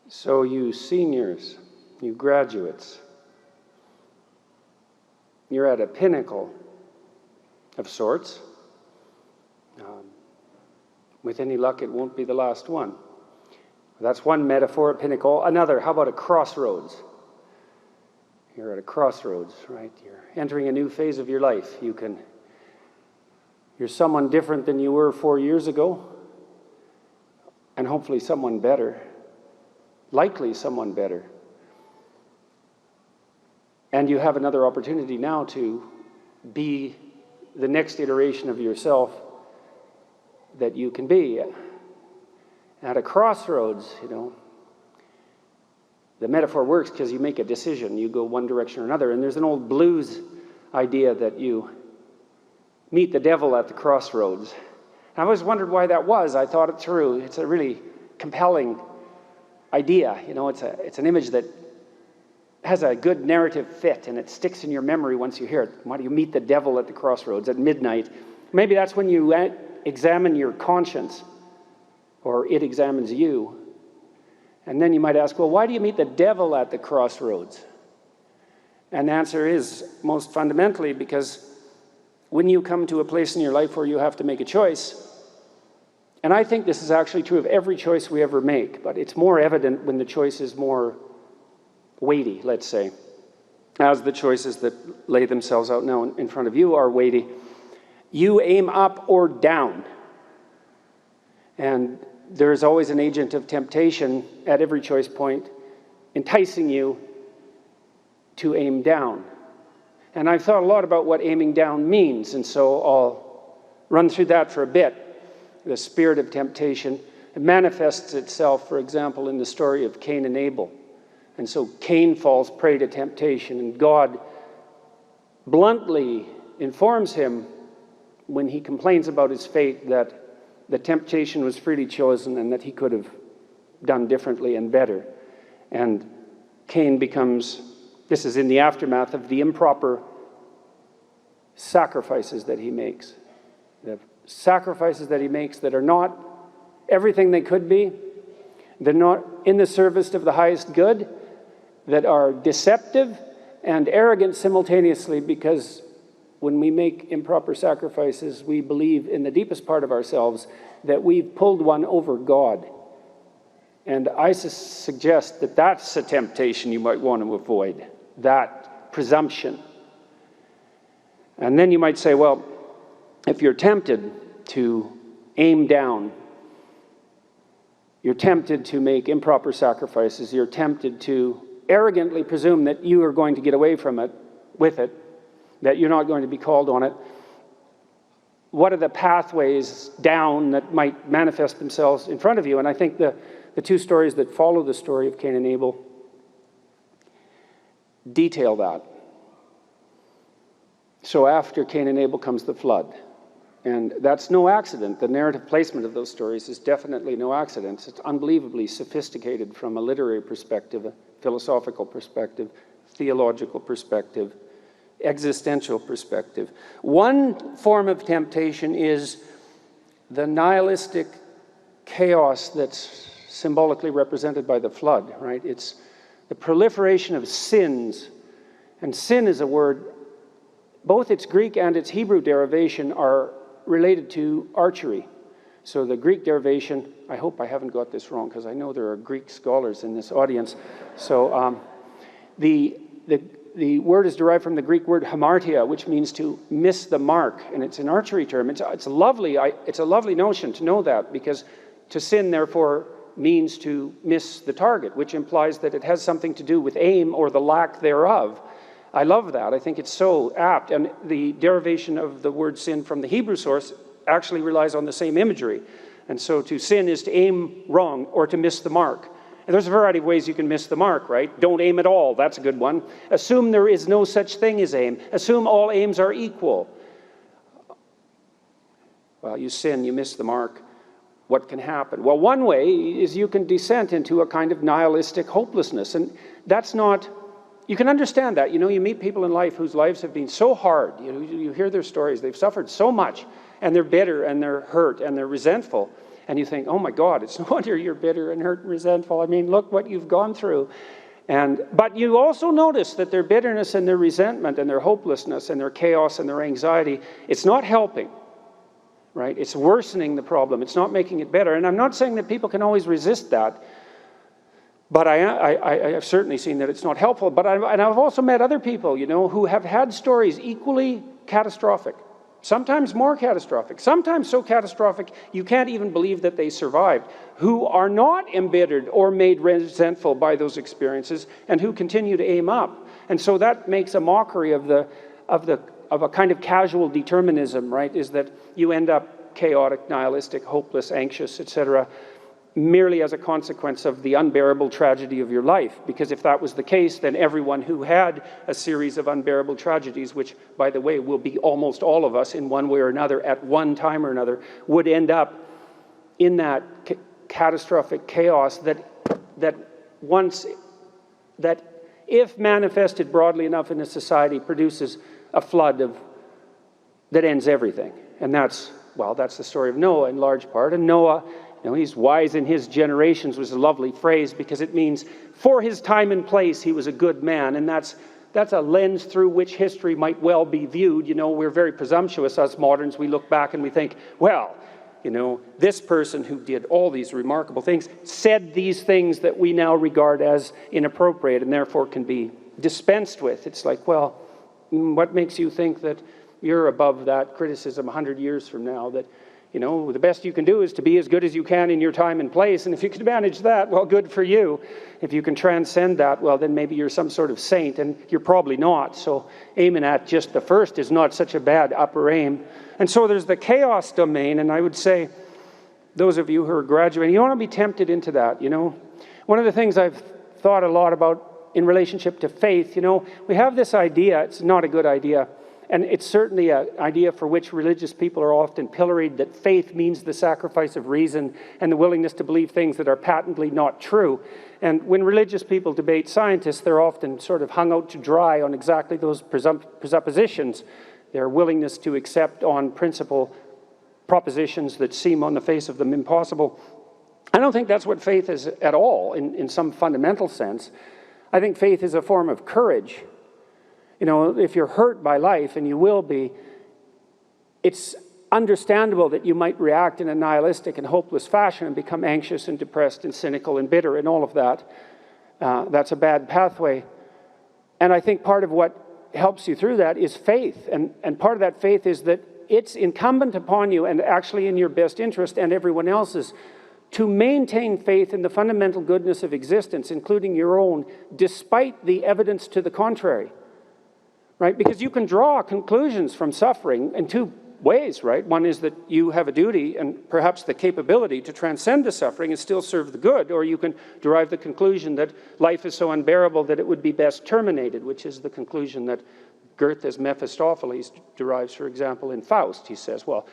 So you seniors, you graduates, you're at a pinnacle of sorts. With any luck, it won't be the last one. That's one metaphor, a pinnacle. Another, how about a crossroads? You're at a crossroads, right? You're entering a new phase of your life. You're someone different than you were 4 years ago, and hopefully someone better. Likely someone better. And you have another opportunity now to be the next iteration of yourself that you can be. At a crossroads, the metaphor works because you make a decision. You go one direction or another. And there's an old blues idea that you meet the devil at the crossroads. And I always wondered why that was. I thought it through. It's a really compelling idea. It's an image that has a good narrative fit, and it sticks in your memory once you hear it. Why do you meet the devil at the crossroads at midnight? Maybe that's when you examine your conscience, or it examines you. And then you might ask, well, why do you meet the devil at the crossroads? And the answer is, most fundamentally, because when you come to a place in your life where you have to make a choice, and I think this is actually true of every choice we ever make, but it's more evident when the choice is more weighty, let's say, as the choices that lay themselves out now in front of you are weighty. You aim up or down. And there is always an agent of temptation at every choice point enticing you to aim down. And I've thought a lot about what aiming down means, and so I'll run through that for a bit. The spirit of temptation, it manifests itself, for example, in the story of Cain and Abel. And so Cain falls prey to temptation, and God bluntly informs him when he complains about his fate that the temptation was freely chosen and that he could have done differently and better. And Cain becomes, this is in the aftermath of the improper sacrifices that he makes. The sacrifices that he makes that are not everything they could be. They're not in the service of the highest good, that are deceptive and arrogant simultaneously, because when we make improper sacrifices, we believe in the deepest part of ourselves that we've pulled one over God. And I suggest that that's a temptation you might want to avoid, that presumption. And then you might say, well, if you're tempted to aim down, you're tempted to make improper sacrifices, you're tempted to arrogantly presume that you are going to get away from it, with it, that you're not going to be called on it. What are the pathways down that might manifest themselves in front of you? And I think the two stories that follow the story of Cain and Abel detail that. So after Cain and Abel comes the flood. And that's no accident. The narrative placement of those stories is definitely no accident. It's unbelievably sophisticated from a literary perspective, a philosophical perspective, theological perspective, existential perspective. One form of temptation is the nihilistic chaos that's symbolically represented by the flood, right? It's the proliferation of sins. And sin is a word, both its Greek and its Hebrew derivation are related to archery. So the Greek derivation, I hope I haven't got this wrong, because I know there are Greek scholars in this audience. So the word is derived from the Greek word hamartia, which means to miss the mark, and it's an archery term. It's a lovely notion to know that, because to sin, therefore, means to miss the target, which implies that it has something to do with aim or the lack thereof. I love that. I think it's so apt. And the derivation of the word sin from the Hebrew source actually relies on the same imagery. And so to sin is to aim wrong or to miss the mark. And there's a variety of ways you can miss the mark, right? Don't aim at all. That's a good one. Assume there is no such thing as aim. Assume all aims are equal. Well, you sin, you miss the mark. What can happen? Well, one way is you can descend into a kind of nihilistic hopelessness. And that's not... You can understand that. You meet people in life whose lives have been so hard. You hear their stories. They've suffered so much, and they're bitter, and they're hurt, and they're resentful. And you think, oh my God, it's no wonder you're bitter and hurt and resentful. I mean, look what you've gone through. But you also notice that their bitterness and their resentment and their hopelessness and their chaos and their anxiety, it's not helping, right? It's worsening the problem. It's not making it better. And I'm not saying that people can always resist that, but I've certainly seen that it's not helpful. But I've also met other people, you know, who have had stories equally catastrophic, sometimes more catastrophic, sometimes so catastrophic you can't even believe that they survived, who are not embittered or made resentful by those experiences and who continue to aim up. And so that makes a mockery of a kind of casual determinism, right? Is that you end up chaotic, nihilistic, hopeless, anxious, etc., merely as a consequence of the unbearable tragedy of your life. Because if that was the case, then everyone who had a series of unbearable tragedies, which, by the way, will be almost all of us in one way or another at one time or another, would end up in that catastrophic chaos that if manifested broadly enough in a society, produces a flood that ends everything. And that's the story of Noah in large part. And Noah, you know, he's wise in his generations was a lovely phrase because it means for his time and place he was a good man, and that's a lens through which history might well be viewed. You know, we're very presumptuous, us moderns. We look back and we think, well, you know, this person who did all these remarkable things said these things that we now regard as inappropriate and therefore can be dispensed with. It's like, well, what makes you think that you're above that criticism 100 years from now, that, you know, the best you can do is to be as good as you can in your time and place. And if you can manage that, well, good for you. If you can transcend that, well, then maybe you're some sort of saint, and you're probably not. So aiming at just the first is not such a bad upper aim. And so there's the chaos domain, and I would say, those of you who are graduating, you don't want to be tempted into that, you know. One of the things I've thought a lot about in relationship to faith, you know, we have this idea, it's not a good idea, and it's certainly an idea for which religious people are often pilloried, that faith means the sacrifice of reason and the willingness to believe things that are patently not true. And when religious people debate scientists, they're often sort of hung out to dry on exactly those presuppositions, their willingness to accept on principle propositions that seem on the face of them impossible. I don't think that's what faith is at all in some fundamental sense. I think faith is a form of courage. You know, if you're hurt by life, and you will be, it's understandable that you might react in a nihilistic and hopeless fashion and become anxious and depressed and cynical and bitter and all of that. That's a bad pathway. And I think part of what helps you through that is faith. And part of that faith is that it's incumbent upon you, and actually in your best interest and everyone else's, to maintain faith in the fundamental goodness of existence, including your own, despite the evidence to the contrary. Right? Because you can draw conclusions from suffering in two ways, right? One is that you have a duty and perhaps the capability to transcend the suffering and still serve the good, or you can derive the conclusion that life is so unbearable that it would be best terminated, which is the conclusion that Goethe's Mephistopheles derives, for example, in Faust. He says, well,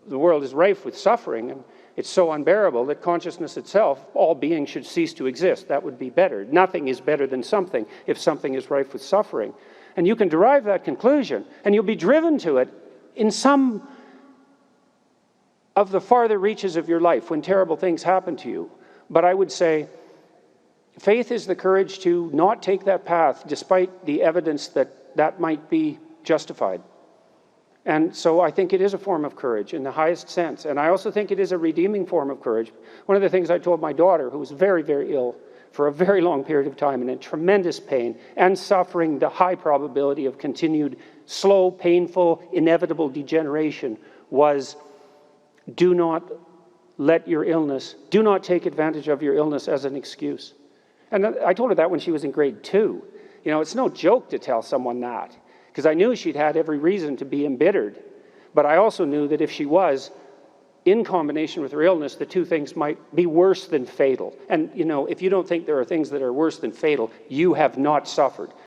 the world is rife with suffering, and it's so unbearable that consciousness itself, all beings should cease to exist. That would be better. Nothing is better than something if something is rife with suffering. And you can derive that conclusion, and you'll be driven to it in some of the farther reaches of your life when terrible things happen to you. But I would say faith is the courage to not take that path despite the evidence that that might be justified. And so I think it is a form of courage in the highest sense. And I also think it is a redeeming form of courage. One of the things I told my daughter, who was very, very ill for a very long period of time and in tremendous pain and suffering the high probability of continued slow, painful, inevitable degeneration, was do not let your illness, do not take advantage of your illness as an excuse. And I told her that when she was in grade 2. You know, it's no joke to tell someone that, because I knew she'd had every reason to be embittered. But I also knew that if she was, in combination with her illness, the two things might be worse than fatal. And, you know, if you don't think there are things that are worse than fatal, you have not suffered.